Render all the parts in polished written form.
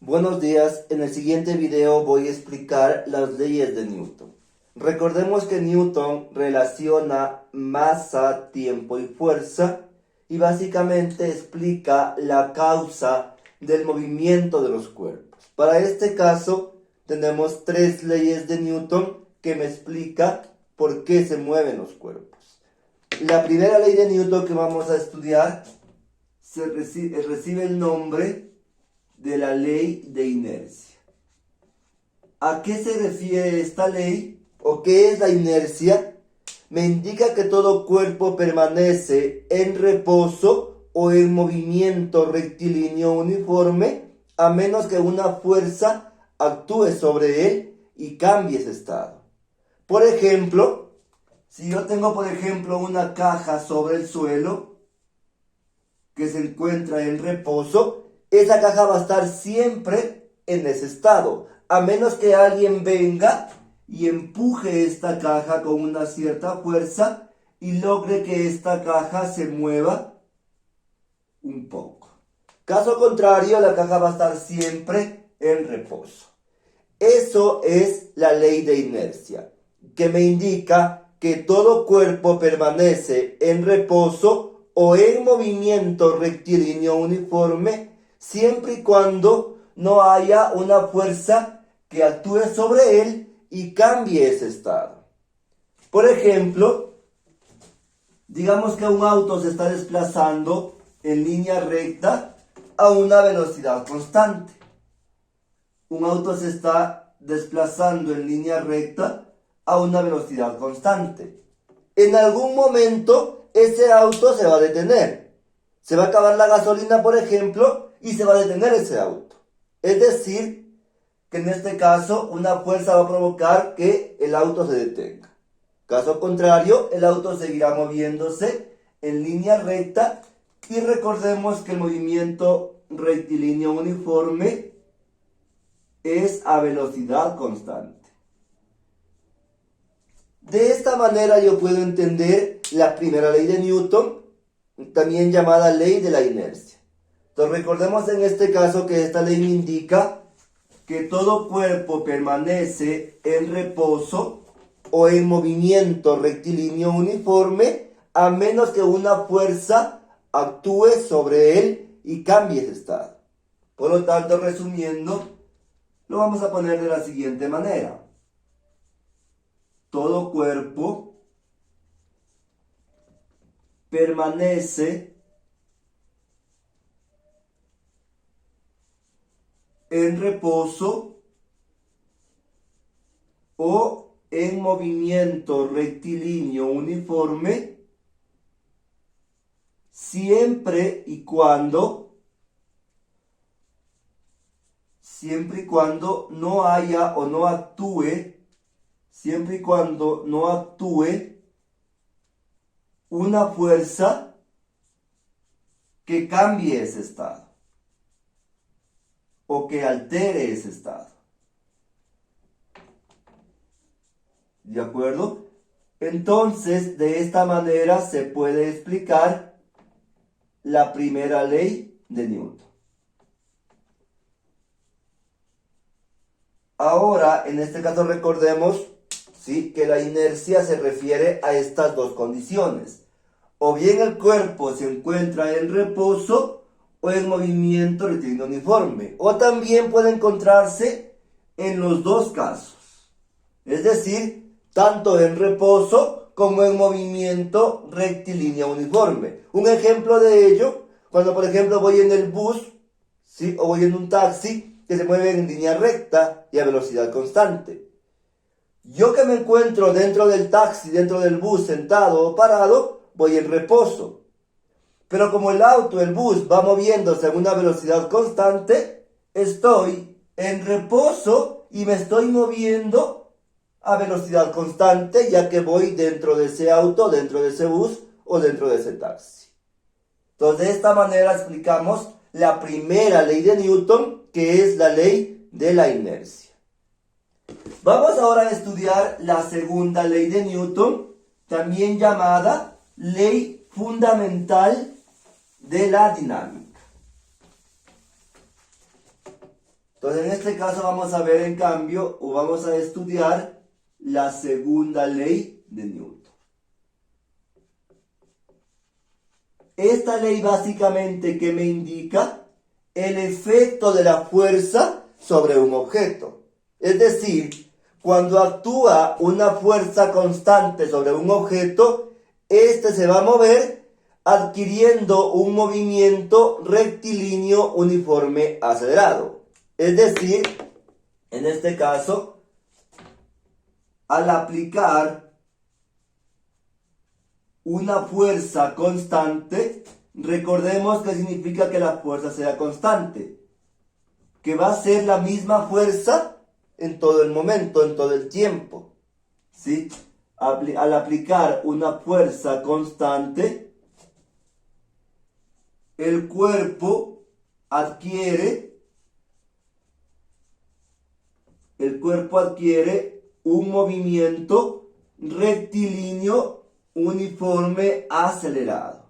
Buenos días, en el siguiente video voy a explicar las leyes de Newton. Recordemos que Newton relaciona masa, tiempo y fuerza y básicamente explica la causa del movimiento de los cuerpos. Para este caso tenemos tres leyes de Newton que me explica por qué se mueven los cuerpos. La primera ley de Newton que vamos a estudiar recibe el nombre de la ley de inercia. ¿A qué se refiere esta ley? ¿O qué es la inercia? Me indica que todo cuerpo permanece en reposo o en movimiento rectilíneo uniforme a menos que una fuerza actúe sobre él y cambie ese estado. Por ejemplo, si yo tengo una caja sobre el suelo que se encuentra en reposo, esa caja va a estar siempre en ese estado, a menos que alguien venga y empuje esta caja con una cierta fuerza y logre que esta caja se mueva un poco. Caso contrario, la caja va a estar siempre en reposo. Eso es la ley de inercia, que me indica que todo cuerpo permanece en reposo o en movimiento rectilíneo uniforme siempre y cuando no haya una fuerza que actúe sobre él y cambie ese estado. Por ejemplo, digamos que un auto se está desplazando en línea recta a una velocidad constante. Un auto se está desplazando en línea recta a una velocidad constante. En algún momento ese auto se va a detener. Se va a acabar la gasolina, por ejemplo, y se va a detener ese auto. Es decir, que en este caso una fuerza va a provocar que el auto se detenga. Caso contrario, el auto seguirá moviéndose en línea recta y recordemos que el movimiento rectilíneo uniforme es a velocidad constante. De esta manera yo puedo entender la primera ley de Newton, también llamada ley de la inercia. Entonces recordemos en este caso que esta ley me indica que todo cuerpo permanece en reposo o en movimiento rectilíneo uniforme a menos que una fuerza actúe sobre él y cambie ese estado. Por lo tanto, resumiendo, lo vamos a poner de la siguiente manera. Todo cuerpo permanece en reposo o en movimiento rectilíneo uniforme siempre y cuando no haya o no actúe, siempre y cuando no actúe una fuerza que cambie ese estado o que altere ese estado. ¿De acuerdo? Entonces, de esta manera se puede explicar la primera ley de Newton. Ahora, en este caso recordemos, ¿sí?, que la inercia se refiere a estas dos condiciones. O bien el cuerpo se encuentra en reposo o en movimiento rectilíneo uniforme. O también puede encontrarse en los dos casos. Es decir, tanto en reposo como en movimiento rectilíneo uniforme. Un ejemplo de ello, cuando por ejemplo voy en el bus, ¿sí?, o voy en un taxi que se mueve en línea recta y a velocidad constante. Yo que me encuentro dentro del taxi, dentro del bus, sentado o parado, voy en reposo. Pero como el auto, el bus, va moviéndose a una velocidad constante, estoy en reposo y me estoy moviendo a velocidad constante, ya que voy dentro de ese auto, dentro de ese bus o dentro de ese taxi. Entonces, de esta manera explicamos la primera ley de Newton, que es la ley de la inercia. Vamos ahora a estudiar la segunda ley de Newton, también llamada ley fundamental de la dinámica. Entonces, en este caso vamos a ver, en cambio, o vamos a estudiar la segunda ley de Newton. Esta ley básicamente, ¿qué me indica? El efecto de la fuerza sobre un objeto. Es decir, cuando actúa una fuerza constante sobre un objeto, este se va a mover adquiriendo un movimiento rectilíneo uniforme acelerado. Es decir, en este caso, al aplicar una fuerza constante, recordemos que significa que la fuerza sea constante, que va a ser la misma fuerza en todo el momento, en todo el tiempo, ¿sí? Al aplicar una fuerza constante, el cuerpo adquiere un movimiento rectilíneo uniforme acelerado.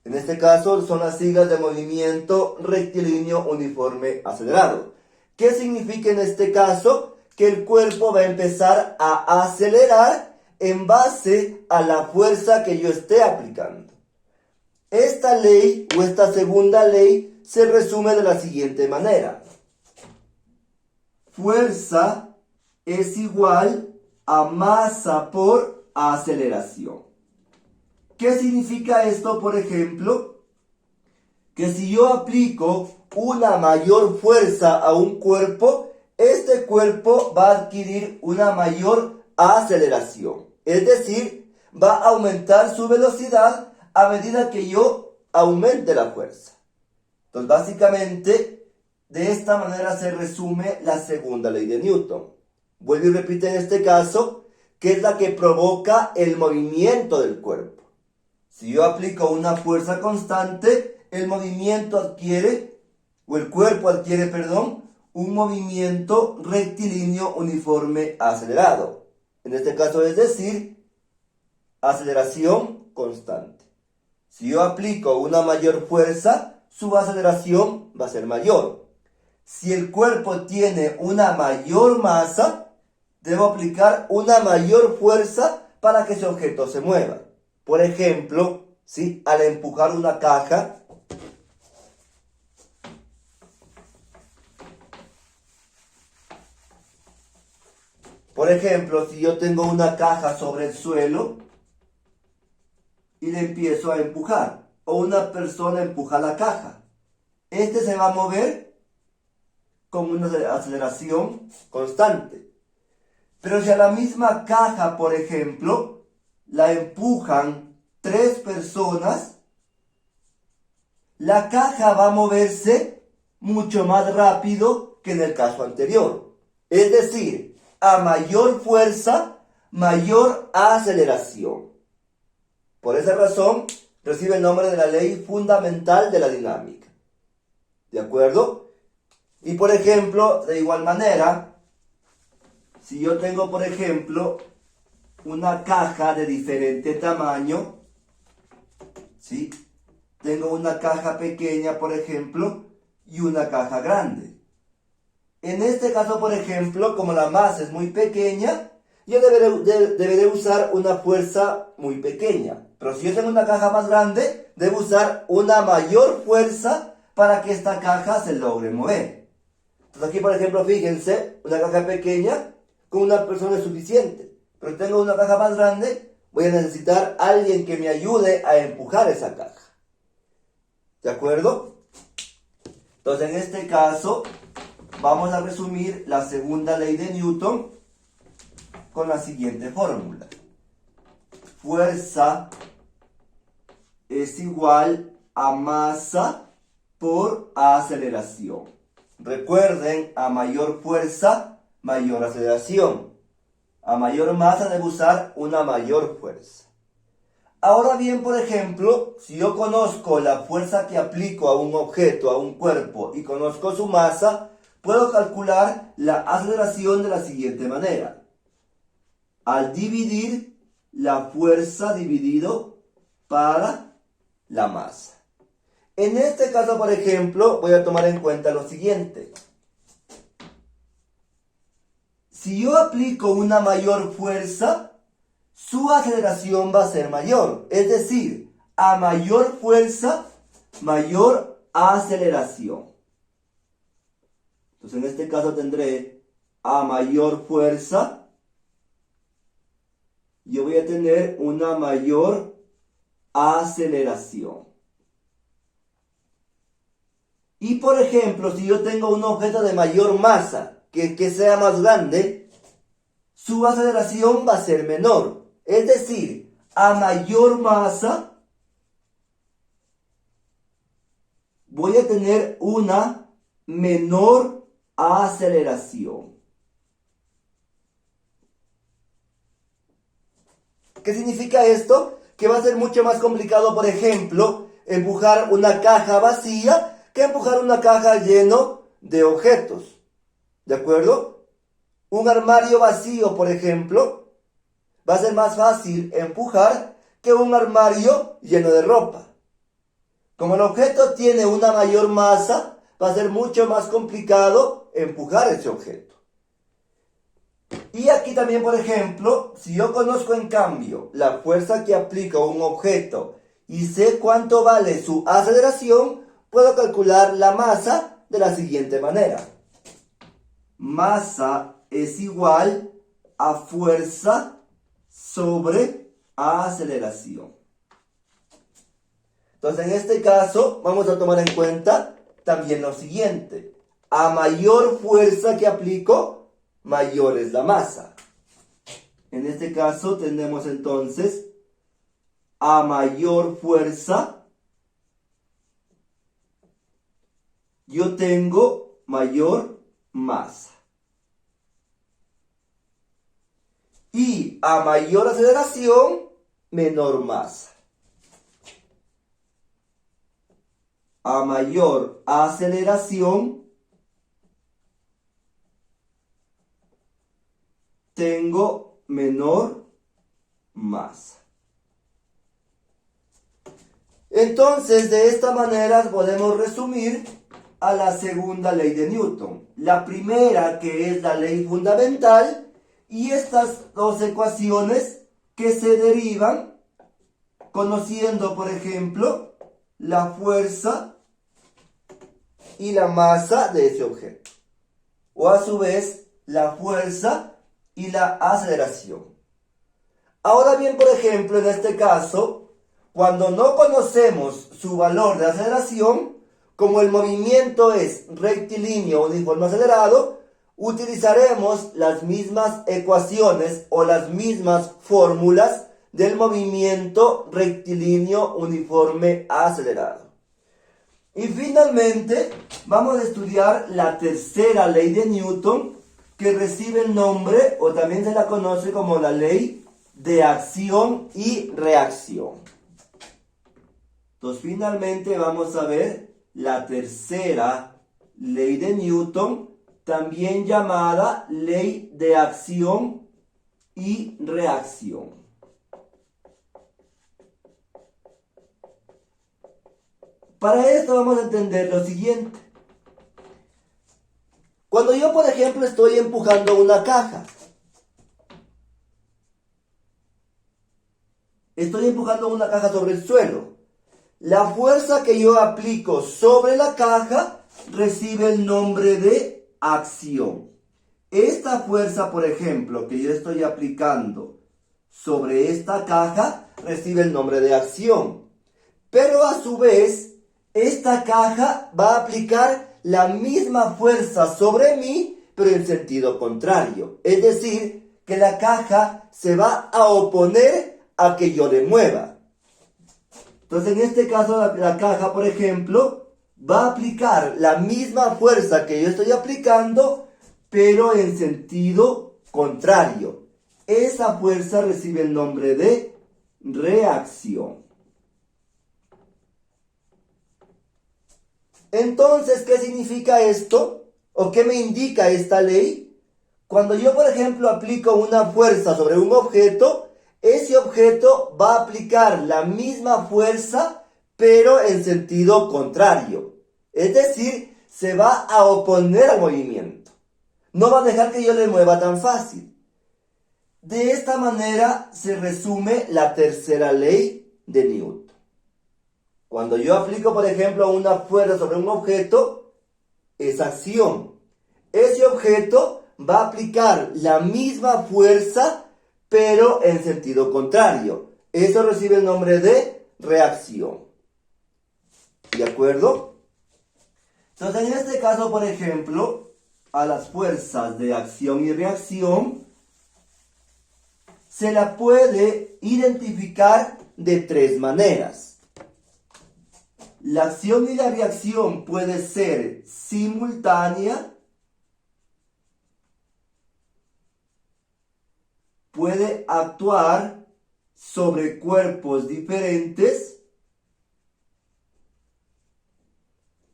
En este caso son las siglas de movimiento rectilíneo uniforme acelerado. ¿Qué significa en este caso? Que el cuerpo va a empezar a acelerar en base a la fuerza que yo esté aplicando. Esta ley o esta segunda ley se resume de la siguiente manera. Fuerza es igual a masa por aceleración. ¿Qué significa esto, por ejemplo? Que si yo aplico una mayor fuerza a un cuerpo, este cuerpo va a adquirir una mayor aceleración. Es decir, va a aumentar su velocidad a medida que yo aumente la fuerza. Entonces, básicamente, de esta manera se resume la segunda ley de Newton. Vuelvo y repito en este caso, que es la que provoca el movimiento del cuerpo. Si yo aplico una fuerza constante, el cuerpo adquiere, un movimiento rectilíneo uniforme acelerado. En este caso es decir, aceleración constante. Si yo aplico una mayor fuerza, su aceleración va a ser mayor. Si el cuerpo tiene una mayor masa, debo aplicar una mayor fuerza para que ese objeto se mueva. Por ejemplo, ¿sí? Al empujar una caja, si yo tengo una caja sobre el suelo y le empiezo a empujar, o una persona empuja la caja, este se va a mover con una aceleración constante. Pero si a la misma caja, por ejemplo, la empujan 3 personas, la caja va a moverse mucho más rápido que en el caso anterior. Es decir, a mayor fuerza, mayor aceleración. Por esa razón, recibe el nombre de la ley fundamental de la dinámica. ¿De acuerdo? Y por ejemplo, de igual manera, si yo tengo, por ejemplo, una caja de diferente tamaño, ¿sí? Tengo una caja pequeña, por ejemplo, y una caja grande. En este caso, por ejemplo, como la masa es muy pequeña, yo deberé usar una fuerza muy pequeña. Pero si yo tengo una caja más grande, debo usar una mayor fuerza para que esta caja se logre mover. Entonces aquí, por ejemplo, fíjense, una caja pequeña con una persona es suficiente. Pero si tengo una caja más grande, voy a necesitar a alguien que me ayude a empujar esa caja. ¿De acuerdo? Entonces, en este caso, vamos a resumir la segunda ley de Newton con la siguiente fórmula. Fuerza es igual a masa por aceleración. Recuerden, a mayor fuerza, mayor aceleración. A mayor masa debo usar una mayor fuerza. Ahora bien, por ejemplo, si yo conozco la fuerza que aplico a un objeto, a un cuerpo, y conozco su masa, puedo calcular la aceleración de la siguiente manera. Al dividir la fuerza dividido para la masa. En este caso, por ejemplo, voy a tomar en cuenta lo siguiente. si yo aplico una mayor fuerza, su aceleración va a ser mayor. Es decir, a mayor fuerza, mayor aceleración. Entonces en este caso tendré a mayor fuerza, yo voy a tener una mayor aceleración. Y por ejemplo, si yo tengo un objeto de mayor masa, que sea más grande, su aceleración va a ser menor. Es decir, a mayor masa, voy a tener una menor aceleración. ¿Qué significa esto? Que va a ser mucho más complicado, por ejemplo, empujar una caja vacía que empujar una caja lleno de objetos. ¿De acuerdo? Un armario vacío, por ejemplo, va a ser más fácil empujar que un armario lleno de ropa. Como el objeto tiene una mayor masa, va a ser mucho más complicado empujar ese objeto. Y aquí también, por ejemplo, si yo conozco en cambio la fuerza que aplica un objeto y sé cuánto vale su aceleración, puedo calcular la masa de la siguiente manera. Masa es igual a fuerza sobre aceleración. Entonces, en este caso, vamos a tomar en cuenta también lo siguiente. A mayor fuerza que aplico, mayor es la masa. En este caso, tenemos entonces a mayor fuerza, yo tengo mayor masa. Y a mayor aceleración, menor masa. A mayor aceleración, tengo menor masa. Entonces, de esta manera podemos resumir a la segunda ley de Newton. La primera, que es la ley fundamental, y estas dos ecuaciones que se derivan conociendo, por ejemplo, la fuerza y la masa de ese objeto. O a su vez, la fuerza y la aceleración. Ahora bien, por ejemplo, en este caso, cuando no conocemos su valor de aceleración, como el movimiento es rectilíneo uniforme acelerado, utilizaremos las mismas ecuaciones o las mismas fórmulas del movimiento rectilíneo uniforme acelerado. Y finalmente vamos a estudiar la tercera ley de Newton, que recibe el nombre, o también se la conoce como la ley de acción y reacción. Entonces, finalmente vamos a ver la tercera ley de Newton, también llamada ley de acción y reacción. Para esto vamos a entender lo siguiente. Cuando yo, por ejemplo, estoy empujando una caja, estoy empujando una caja sobre el suelo, la fuerza que yo aplico sobre la caja recibe el nombre de acción. Esta fuerza, por ejemplo, que yo estoy aplicando sobre esta caja, recibe el nombre de acción. Pero a su vez, esta caja va a aplicar la misma fuerza sobre mí, pero en sentido contrario. Es decir, que la caja se va a oponer a que yo le mueva. Entonces, en este caso, la caja, por ejemplo, va a aplicar la misma fuerza que yo estoy aplicando, pero en sentido contrario. Esa fuerza recibe el nombre de reacción. Entonces, ¿qué significa esto? ¿O qué me indica esta ley? Cuando yo, por ejemplo, aplico una fuerza sobre un objeto, ese objeto va a aplicar la misma fuerza, pero en sentido contrario. Es decir, se va a oponer al movimiento. No va a dejar que yo le mueva tan fácil. De esta manera se resume la tercera ley de Newton. Cuando yo aplico, por ejemplo, una fuerza sobre un objeto, es acción. Ese objeto va a aplicar la misma fuerza, pero en sentido contrario. Eso recibe el nombre de reacción. ¿De acuerdo? Entonces, en este caso, por ejemplo, a las fuerzas de acción y reacción se la puede identificar de tres maneras. La acción y la reacción puede ser simultánea, puede actuar sobre cuerpos diferentes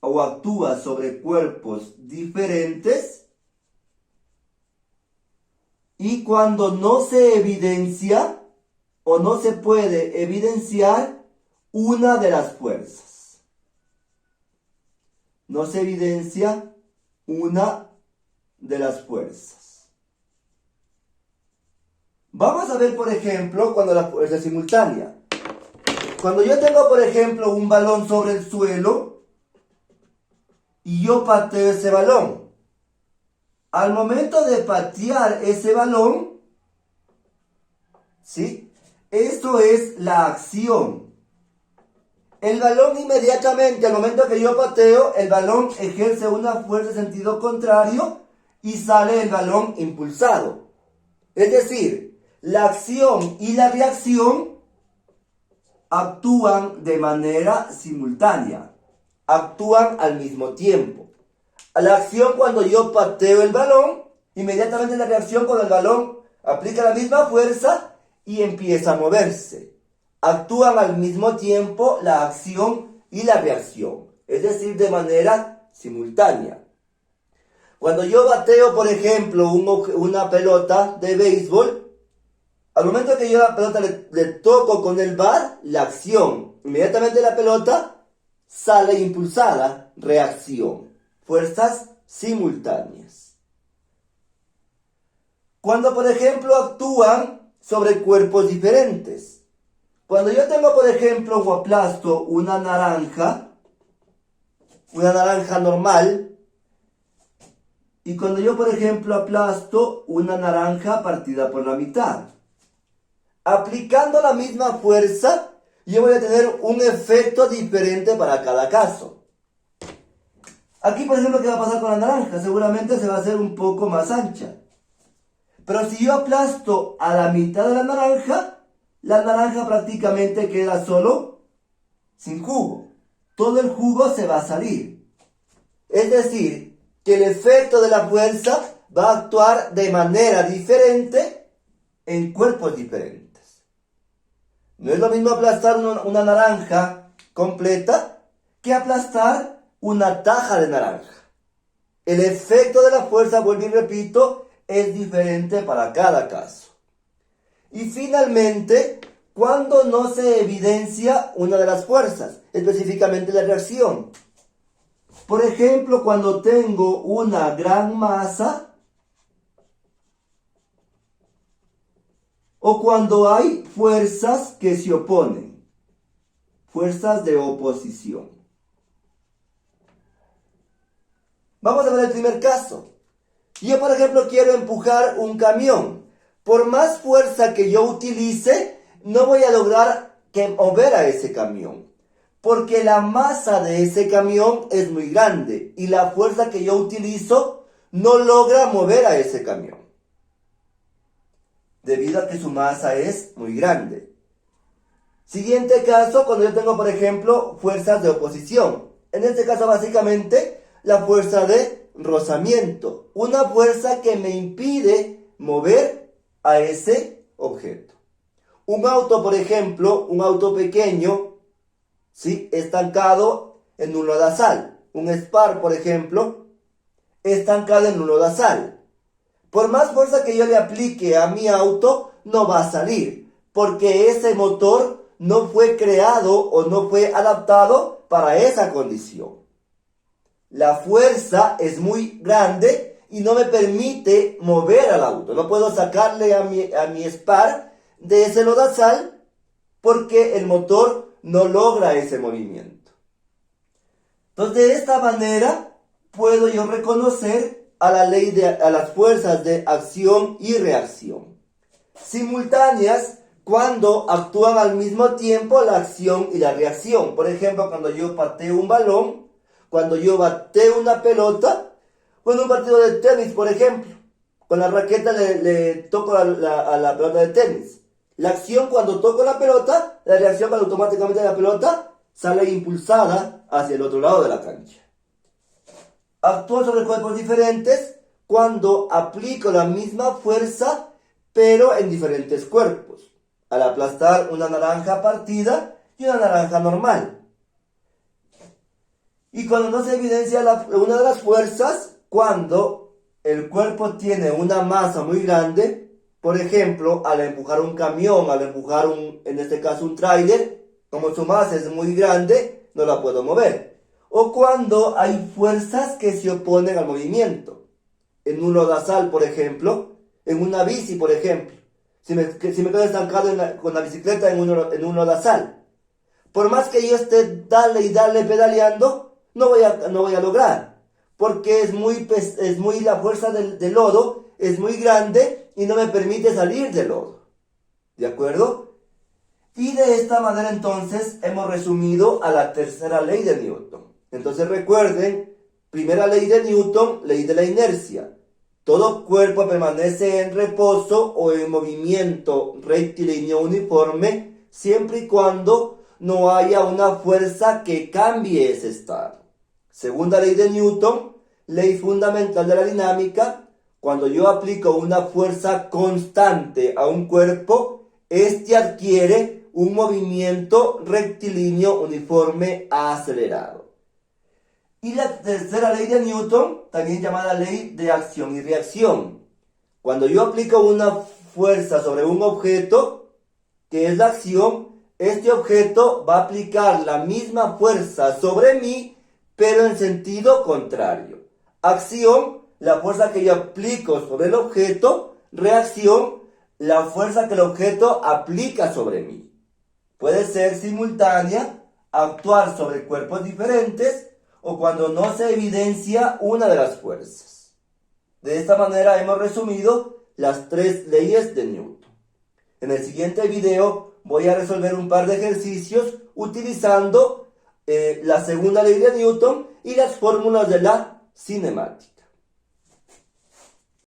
o actúa sobre cuerpos diferentes, y cuando no se evidencia o no se puede evidenciar una de las fuerzas. No se evidencia una de las fuerzas. Vamos a ver, por ejemplo, cuando la fuerza es simultánea. Cuando yo tengo, por ejemplo, un balón sobre el suelo y yo pateo ese balón. Al momento de patear ese balón, ¿sí? Esto es la acción. El balón inmediatamente, al momento que yo pateo, el balón ejerce una fuerza en sentido contrario y sale el balón impulsado. Es decir, la acción y la reacción actúan de manera simultánea, actúan al mismo tiempo. La acción cuando yo pateo el balón, inmediatamente la reacción cuando el balón aplica la misma fuerza y empieza a moverse. Actúan al mismo tiempo la acción y la reacción, es decir, de manera simultánea. Cuando yo bateo, por ejemplo, una pelota de béisbol, al momento que yo la pelota le toco con el bat, la acción, inmediatamente la pelota sale impulsada, reacción. Fuerzas simultáneas. Cuando, por ejemplo, actúan sobre cuerpos diferentes. Cuando yo tengo, por ejemplo, o aplasto una naranja normal, y cuando yo, por ejemplo, aplasto una naranja partida por la mitad, aplicando la misma fuerza, yo voy a tener un efecto diferente para cada caso. Aquí, por ejemplo, ¿qué va a pasar con la naranja? Seguramente se va a hacer un poco más ancha. Pero si yo aplasto a la mitad de la naranja prácticamente queda solo sin jugo. Todo el jugo se va a salir. Es decir, que el efecto de la fuerza va a actuar de manera diferente en cuerpos diferentes. No es lo mismo aplastar una naranja completa que aplastar una taja de naranja. El efecto de la fuerza, vuelvo y repito, es diferente para cada caso. Y finalmente, cuando no se evidencia una de las fuerzas, específicamente la reacción. Por ejemplo, cuando tengo una gran masa o cuando hay fuerzas que se oponen, fuerzas de oposición. Vamos a ver el primer caso. Yo, por ejemplo, quiero empujar un camión. Por más fuerza que yo utilice, no voy a lograr mover a ese camión. Porque la masa de ese camión es muy grande y la fuerza que yo utilizo no logra mover a ese camión. Debido a que su masa es muy grande. Siguiente caso, cuando yo tengo, por ejemplo, fuerzas de oposición. En este caso, básicamente, la fuerza de rozamiento. Una fuerza que me impide mover a ese objeto. Un auto, por ejemplo, un auto pequeño, ¿sí?, estancado en un lodazal. Un Spar, por ejemplo, estancado en un lodazal. Por más fuerza que yo le aplique a mi auto, no va a salir. Porque ese motor no fue creado o no fue adaptado para esa condición. La fuerza es muy grande y no me permite mover al auto. No puedo sacarle a mi Spark de ese lodazal porque el motor no logra ese movimiento. Entonces, de esta manera puedo yo reconocer a las fuerzas de acción y reacción simultáneas cuando actúan al mismo tiempo la acción y la reacción. Por ejemplo, cuando yo pateo un balón, cuando yo bateo una pelota, o en un partido de tenis, por ejemplo, con la raqueta le toco a la pelota de tenis. La acción cuando toco la pelota, la reacción cuando automáticamente la pelota sale impulsada hacia el otro lado de la cancha. Actúo sobre cuerpos diferentes cuando aplico la misma fuerza, pero en diferentes cuerpos. Al aplastar una naranja partida y una naranja normal. Y cuando no se evidencia una de las fuerzas, cuando el cuerpo tiene una masa muy grande, por ejemplo, al empujar un camión, al empujar en este caso un tráiler, como su masa es muy grande, no la puedo mover. O cuando hay fuerzas que se oponen al movimiento. En un lodazal, por ejemplo, en una bici, por ejemplo. Si me quedo estancado con la bicicleta en un lodazal. Por más que yo esté dale y dale pedaleando, no voy a lograr. Porque la fuerza del lodo es muy grande y no me permite salir del lodo. ¿De acuerdo? Y de esta manera entonces hemos resumido a la tercera ley de Newton. Entonces recuerden, primera ley de Newton, ley de la inercia. Todo cuerpo permanece en reposo o en movimiento rectilíneo uniforme siempre y cuando no haya una fuerza que cambie ese estado. Segunda ley de Newton, ley fundamental de la dinámica. Cuando yo aplico una fuerza constante a un cuerpo, este adquiere un movimiento rectilíneo uniforme acelerado. Y la tercera ley de Newton, también llamada ley de acción y reacción. Cuando yo aplico una fuerza sobre un objeto, que es la acción, este objeto va a aplicar la misma fuerza sobre mí, pero en sentido contrario. Acción, la fuerza que yo aplico sobre el objeto. Reacción, la fuerza que el objeto aplica sobre mí. Puede ser simultánea, actuar sobre cuerpos diferentes, o cuando no se evidencia una de las fuerzas. De esta manera hemos resumido las tres leyes de Newton. En el siguiente video voy a resolver un par de ejercicios utilizando la segunda ley de Newton y las fórmulas de la cinemática.